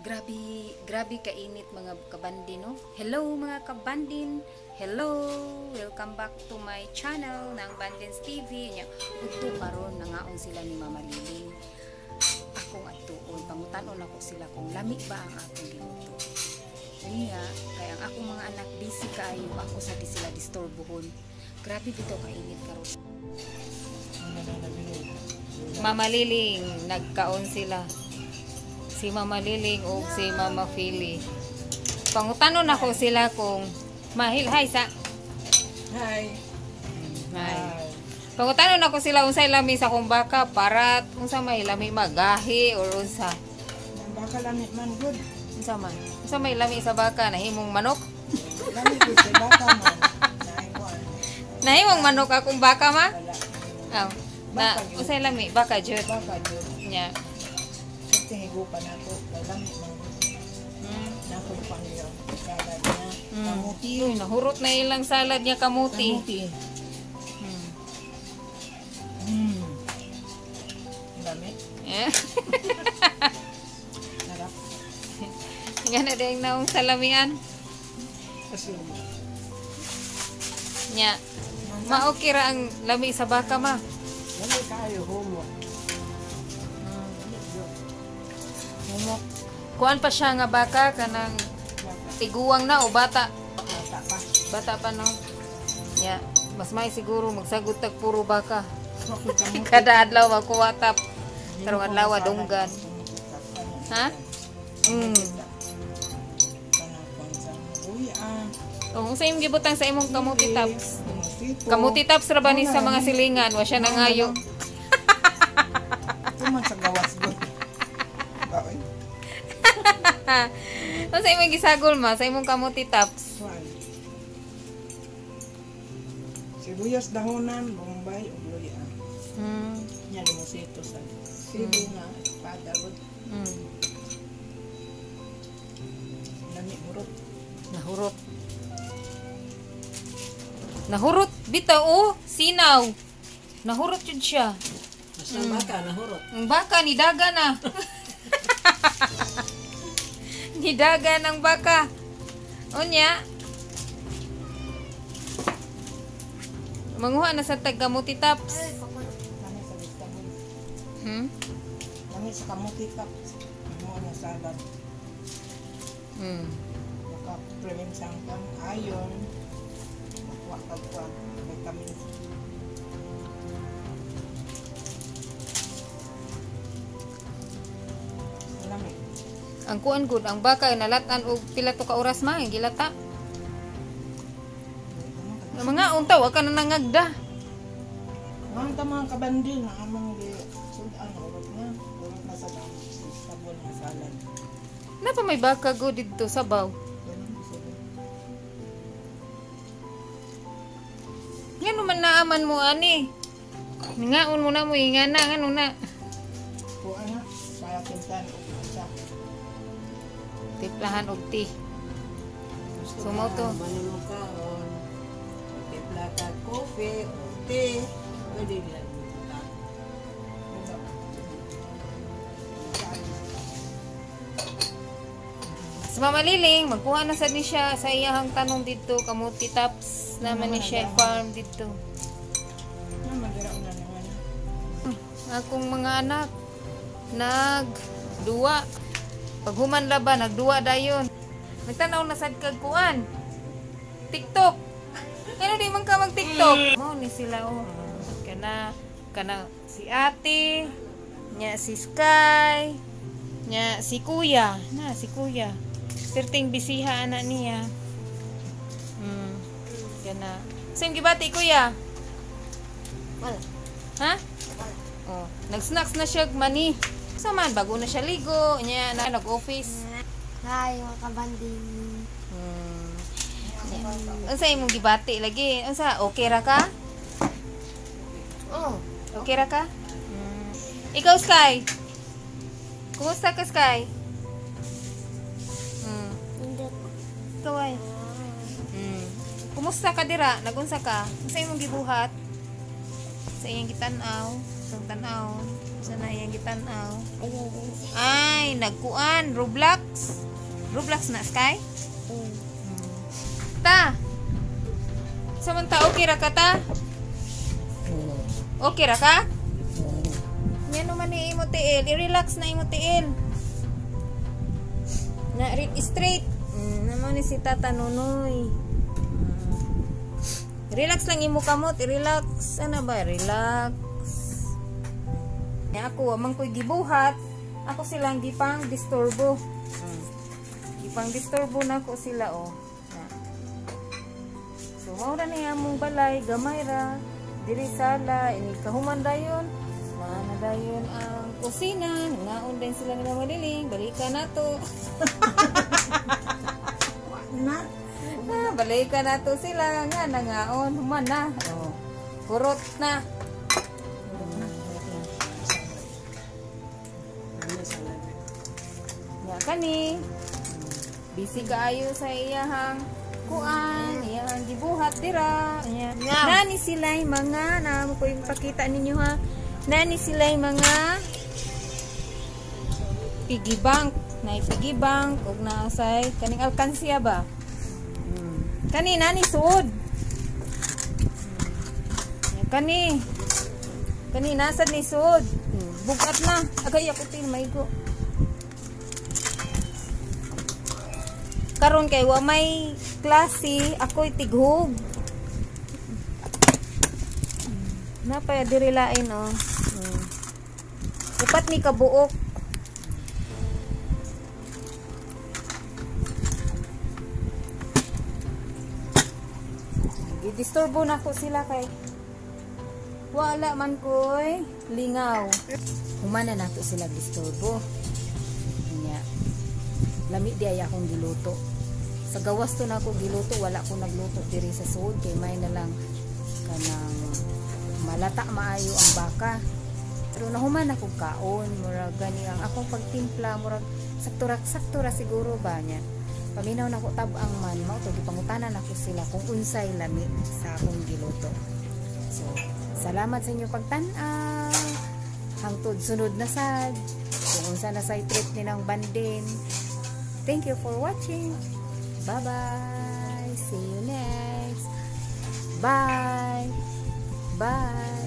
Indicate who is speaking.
Speaker 1: Grabe kainit mga kabandin, no? Hello mga kabandin. Hello. Welcome back to my channel ng Bandins TV. Nya udto karon nangaon sila ni Mama Liling. Akong atuon pangutanon ako sila kung lami ba ang akong giluto. Niya kay ang akong mga anak busy kaayo ako sa di sila disturbohon. Grabe dito kainit karon. Mama Liling, nagkaon sila. Si Mama Liling o si Mama Philly. Pangutanon ako sila kung hi sa.
Speaker 2: Hi.
Speaker 1: Pangutanon ako sila unsay lami sa kong baka para unsa may lami magahi or unsa.
Speaker 2: Baka lami man good.
Speaker 1: Unsa man? Unsa may lami sa baka nahimong manok?
Speaker 2: Lami good sa baka man.
Speaker 1: Nahimong manok akong baka ma? Aw. Na
Speaker 2: Baka yun.
Speaker 1: unsay lami baka jud.
Speaker 2: Baka good.
Speaker 1: Nya.
Speaker 2: Kasi higupan ako. Lami man good. Nako pa niyo. Salad niya. Kamuti.
Speaker 1: Uy, nahurot na ilang salad niya kamuti.
Speaker 2: Kamuti. Lami.
Speaker 1: Eh.
Speaker 2: Sarap.
Speaker 1: Ngana ding naong salamian.
Speaker 2: Kasi
Speaker 1: Nya. Maokey ra ang lami sa baka ma.
Speaker 2: lami kayo homo.
Speaker 1: Humok. Kuan pa siya nga baka kanang tiguang na o bata.
Speaker 2: Bata pa.
Speaker 1: Bata pa no. Nya, mas may siguro magsagot tag puro baka.
Speaker 2: Bakit kamuti?
Speaker 1: Kada adlaw makuha tap. Karong adlaw dunggan. Ha? Oh, sa imong gibutang sa imong kamuti taps. Kamuti taps ra ba ni sa mga silingan? Wa siya nangayo.
Speaker 2: Ito man sa gawas doon. Baoy.
Speaker 1: Ano sa imong gisagol ma? Sa imong kamuti taps.
Speaker 2: Swan. Sibuyas dahonan, bombay, ug luya. Nya limosito sa sibo nga padagod. Lami murot.
Speaker 1: Nahurot. Nahurot bitaw oh, sinaw. Nahurot jud siya.
Speaker 2: Basta baka nahurot.
Speaker 1: Ang baka nidaga na. Nidaga ng baka. Unya. Manguha na sa tagkamuti taps.
Speaker 2: Lami sa vegetable. Lami sa kamuti taps. Mo na salad. Maka prevent sang kang iron. Makuha ka pa vitamins. Lami.
Speaker 1: Ang kuan gud ang baka nalatan og pila to ka oras ma gilata. Mga untaw ka na nangagda.
Speaker 2: Mga tamang kabandil na amang di sudan urot na. Urot na sa sabon na salad.
Speaker 1: Napa may baka go didto sa baw.
Speaker 2: Ganun sudan.
Speaker 1: Ngano man naaman mo ani? Ngaon mo na mo ingana ngano na.
Speaker 2: Kuha na para tintan o sa
Speaker 1: Tiplahan og tea. Sumaw to.
Speaker 2: manunong ka o tipla ka coffee o tea. Pwede nila dito.
Speaker 1: Si Mama Liling, magkuha na sad ni siya sa iyahang tanong dito, kamuti taps naman ni siya farm dito.
Speaker 2: Madira na naman.
Speaker 1: Akong mga anak, nagduwa. Paghuman laban, nagduwa dayon. Nagtanaw na sad kag kuan. TikTok. Ano di man ka mag TikTok? Mao ni sila oh. Kana si ate, nya si Sky, nya si Kuya, na si Kuya. Perting bisiha anak niya. Kana. Same gibati Kuya. Ha? Oh, nag-snacks na siya mani. Saman bago na siya ligo, nya na nag-office.
Speaker 3: Hi, mga kabanding.
Speaker 1: Unsa imong gibati lagi? Unsa okay ra ka?
Speaker 3: Oh,
Speaker 1: Okay ra ka? Ikaw Sky. Kumusta ka Sky?
Speaker 3: hindi.
Speaker 1: Ikaw ay. Kumusta ka dira? Nagunsa ka? Unsa imong gibuhat? Sa iyang gitanaw? Itong tanaw. Sana yung gitanaw.
Speaker 3: Ayun.
Speaker 1: Ay, nagkuan. Roblox. Roblox na, Sky? Ta. Samanta, okay ra ka ta? Okay ra ka? Yan naman ni imo tiil. I-relax na imo tiil. Na straight. Naman ni si Tata Nunoy. Relax lang imo kamot. I-relax. Ano ba? Relax. Ako, amang ko'y gibuhat. Ako silang gipang disturbo. Gipang disturbo na ko sila, oh. So, maura na yung mong balay, gamay ra, diri sala, ini kahuman dayon, na dayon ang kusina, ngaon din sila nila maliling, balikan na to. Balikan na to sila, nga, nangaon, human na, oh, kurot na. Nga kani, busy kaayo sa iyahang kuan, iyang gibuhat dira. Nani sila'y mga, na ko yung pakita ninyo ha. Nani sila'y mga piggy bank, na piggy bank ug naasay kaning alkansya ba. Kani nani suod. Kani nasad ni suod. Bugat na. Agay ako tin maigo. Karon kay wa may klase, ako'y tighog. Napaya diri lain oh. Upat ni kabuok. Gidisturbo na ko sila kay wala man ko'y lingaw. Humana na to sila disturbo. Lami di ay akong giluto. Sa gawas to na ako giluto, wala akong nagluto diri sa suod kay may na lang kanang malata maayo ang baka. Pero nahuman ako kaon, murag gani ang akong pagtimpla, murag saktura siguro ba niya. Paminaw na ko tabang man, mao to gipangutanan ako sila kung unsay lami sa akong giluto. So, salamat sa inyo pagtan-aw. Hangtod sunod na sad. Kung unsa na say trip ni ng bandin. Thank you for watching. Bye-bye. See you next. Bye. Bye.